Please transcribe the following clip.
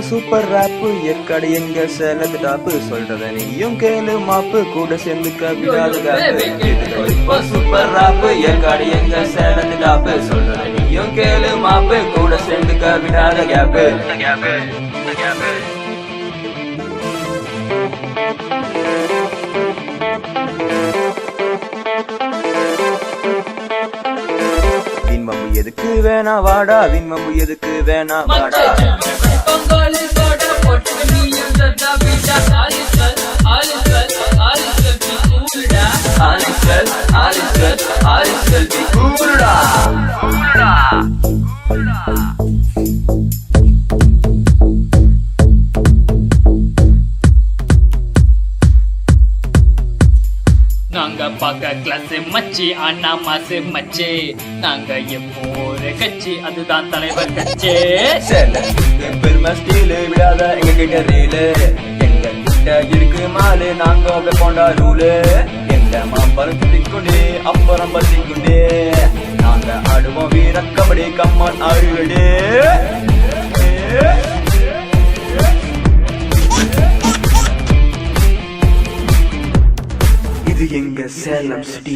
super wrap Yercaud எங்க சேலத்து top சொல்றத நீயும் கேளு மாப்பு கூட சேர்ந்துக்க விடாத கேப்பு இப்போ சூப்பர் ராப்பு ஏற்காடு எங்க சேலத்து டாப்பு சொல்றத நீயும் கேளு மாப்பு கூட சேர்ந்துக்க விடாத கேப்பு விண்மம்பு எதுக்கு வேணா வாடா விண்மம்பு எதுக்கு வேணா வாடா நாங்க பாக்க கிளாஸ் மச்சி அண்ணா மாசு மச்சி நாங்க எப்போது கட்சி அதுதான் தலைவர் கட்சி பெருமை ஸ்டீலு விடாத எங்க கிட்ட ரீலு எங்க கிட்ட இருக்கு மாலு நாங்க வைப்போண்டா ரூலு எங்க மாம்பரம் சுத்திக்குண்டே அப்புறம் பத்திக்குண்டே நாங்க ஆடுவோம் வீர கபடி கம்மன் ஆடுகளே இது எங்க சேலம் சிட்டி